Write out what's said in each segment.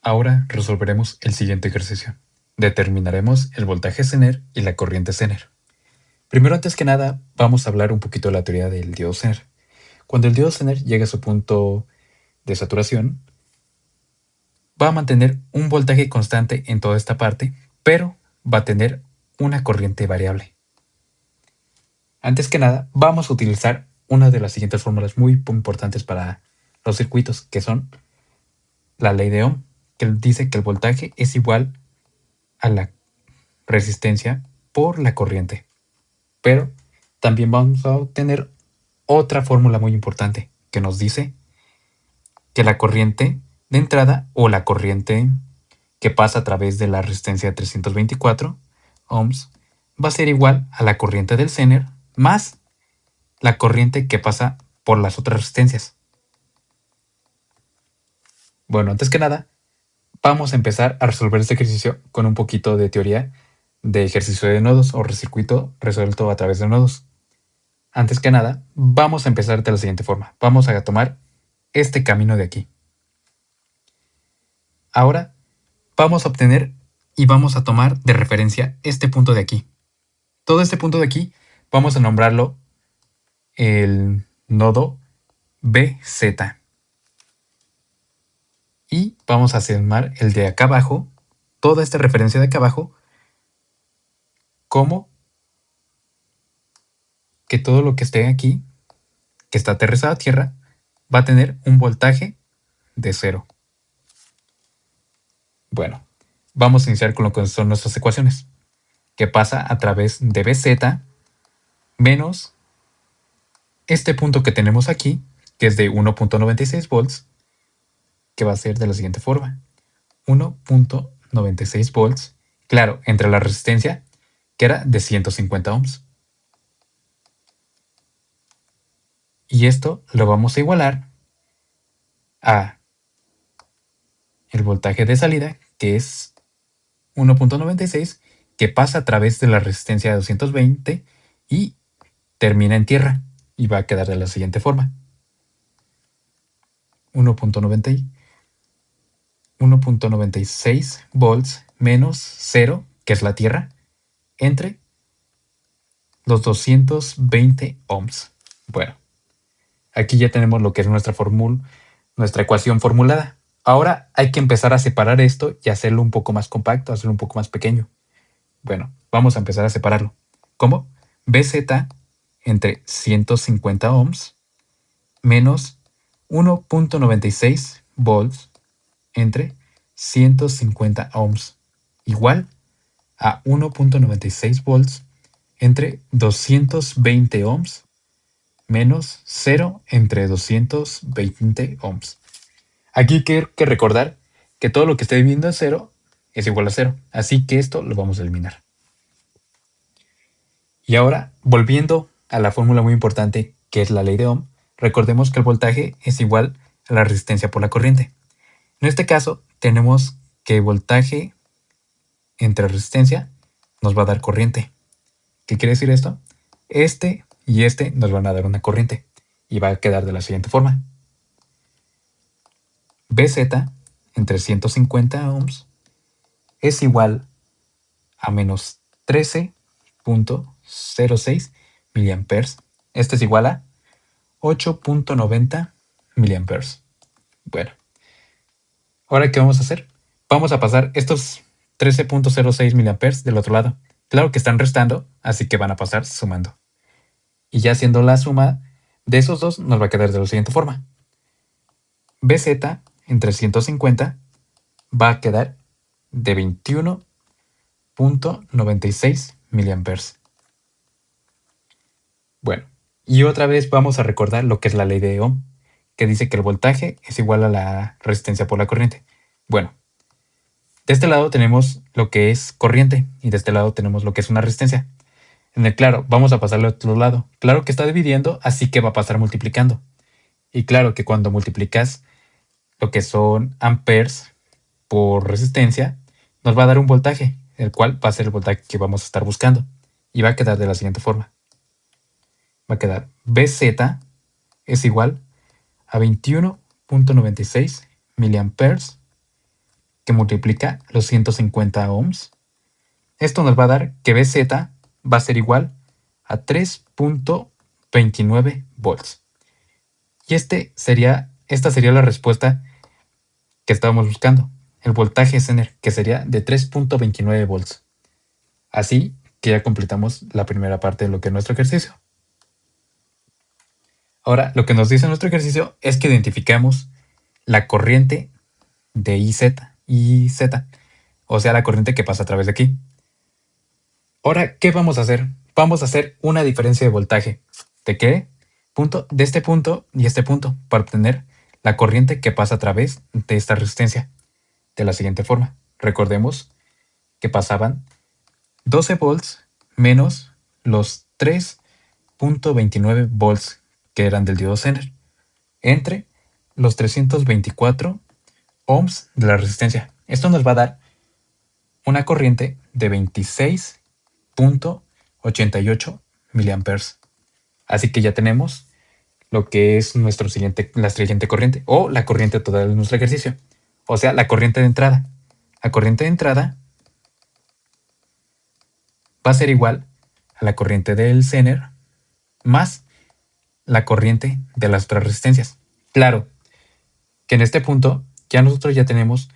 Ahora resolveremos el siguiente ejercicio. Determinaremos el voltaje Zener y la corriente Zener. Primero, antes que nada, vamos a hablar un poquito de la teoría del diodo Zener. Cuando el diodo Zener llegue a su punto de saturación, va a mantener un voltaje constante en toda esta parte, pero va a tener una corriente variable. Antes que nada, vamos a utilizar una de las siguientes fórmulas muy importantes para los circuitos, que son la ley de Ohm, que dice que el voltaje es igual a la resistencia por la corriente. Pero también vamos a obtener otra fórmula muy importante que nos dice que la corriente de entrada o la corriente que pasa a través de la resistencia de 324 ohms va a ser igual a la corriente del Zener más la corriente que pasa por las otras resistencias. Bueno, antes que nada, vamos a empezar a resolver este ejercicio con un poquito de teoría de ejercicio de nodos o circuito resuelto a través de nodos. Antes que nada, vamos a empezar de la siguiente forma. Vamos a tomar este camino de aquí. Ahora vamos a obtener y vamos a tomar de referencia este punto de aquí. Todo este punto de aquí vamos a nombrarlo el nodo BZ. Y vamos a llamar el de acá abajo, toda esta referencia de acá abajo, como que todo lo que esté aquí, que está aterrizado a tierra, va a tener un voltaje de 0. Bueno, vamos a iniciar con lo que son nuestras ecuaciones, que pasa a través de BZ menos este punto que tenemos aquí, que es de 1.96 volts, que va a ser de la siguiente forma. 1.96 volts, claro, entre la resistencia, que era de 150 ohms. Y esto lo vamos a igualar a el voltaje de salida, que es 1.96, que pasa a través de la resistencia de 220 y termina en tierra. Y va a quedar de la siguiente forma. 1.96 volts menos 0, que es la tierra, entre los 220 ohms. Bueno, aquí ya tenemos lo que es nuestra ecuación formulada. Ahora hay que empezar a separar esto y hacerlo un poco más compacto, hacerlo un poco más pequeño. Bueno, vamos a empezar a separarlo. ¿Cómo? BZ entre 150 ohms menos 1.96 volts entre 150 ohms igual a 1.96 volts entre 220 ohms menos 0 entre 220 ohms. Aquí hay que recordar que todo lo que esté dividiendo en 0 es igual a 0, así que esto lo vamos a eliminar. Y ahora, volviendo a la fórmula muy importante que es la ley de Ohm, recordemos que el voltaje es igual a la resistencia por la corriente. En este caso, tenemos que voltaje entre resistencia nos va a dar corriente. ¿Qué quiere decir esto? Este y este nos van a dar una corriente y va a quedar de la siguiente forma. BZ entre 150 ohms es igual a menos 13.06 miliamperes. Este es igual a 8.90 miliamperes. Bueno, ahora ¿qué vamos a hacer? Vamos a pasar estos 13.06 miliamperes del otro lado. Claro que están restando, así que van a pasar sumando. Y ya haciendo la suma de esos dos nos va a quedar de la siguiente forma. BZ entre 150 va a quedar de 21.96 miliamperes. Bueno, y otra vez vamos a recordar lo que es la ley de Ohm, que dice que el voltaje es igual a la resistencia por la corriente. Bueno, de este lado tenemos lo que es corriente y de este lado tenemos lo que es una resistencia. En el claro, vamos a pasarlo al otro lado. Claro que está dividiendo, así que va a pasar multiplicando. Y claro que cuando multiplicas lo que son amperes por resistencia, nos va a dar un voltaje, el cual va a ser el voltaje que vamos a estar buscando. Y va a quedar de la siguiente forma. Va a quedar BZ es igual a 21.96 miliamperes que multiplica los 150 ohms. Esto nos va a dar que BZ va a ser igual a 3.29 volts. Y esta sería la respuesta que estábamos buscando, el voltaje Zener, que sería de 3.29 volts. Así que ya completamos la primera parte de lo que es nuestro ejercicio. Ahora, lo que nos dice nuestro ejercicio es que identificamos la corriente de IZ, o sea, la corriente que pasa a través de aquí. Ahora, ¿qué vamos a hacer? Vamos a hacer una diferencia de voltaje. ¿De qué? De este punto y este punto, para obtener la corriente que pasa a través de esta resistencia. De la siguiente forma. Recordemos que pasaban 12 volts menos los 3.29 volts que eran del diodo Zener, entre los 324 ohms de la resistencia. Esto nos va a dar una corriente de 26.88 miliamperes. Así que ya tenemos lo que es la siguiente corriente, o la corriente total de nuestro ejercicio. O sea, la corriente de entrada. La corriente de entrada va a ser igual a la corriente del Zener más la corriente de las otras resistencias. Claro que en este punto nosotros ya tenemos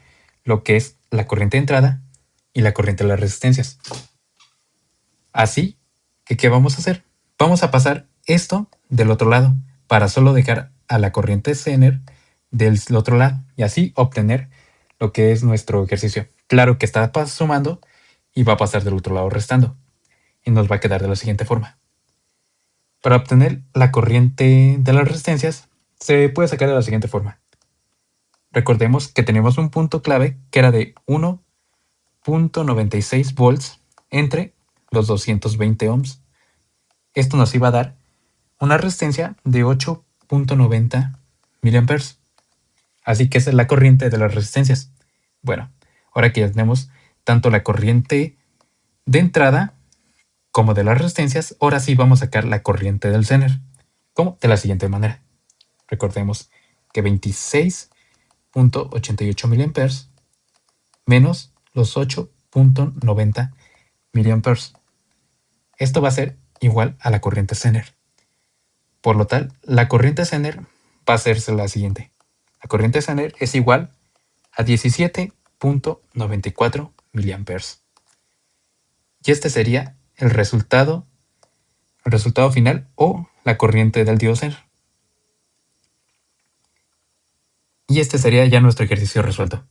lo que es la corriente de entrada y la corriente de las resistencias. Así que, ¿qué vamos a hacer? Vamos a pasar esto del otro lado para solo dejar a la corriente Zener del otro lado y así obtener lo que es nuestro ejercicio. Claro que está sumando y va a pasar del otro lado restando y nos va a quedar de la siguiente forma. Para obtener la corriente de las resistencias se puede sacar de la siguiente forma. Recordemos que tenemos un punto clave que era de 1.96 volts entre los 220 ohms. Esto nos iba a dar una resistencia de 8.90 miliamperes. Así que esa es la corriente de las resistencias. Bueno, ahora que ya tenemos tanto la corriente de entrada como de las resistencias, ahora sí vamos a sacar la corriente del Zener. ¿Cómo? De la siguiente manera. Recordemos que 26.88 miliamperes menos los 8.90 miliamperes. Esto va a ser igual a la corriente Zener. Por lo tal, la corriente Zener va a hacerse la siguiente. La corriente Zener es igual a 17.94 miliamperes. Y este sería el resultado final o la corriente del diodo Zener. Y este sería ya nuestro ejercicio resuelto.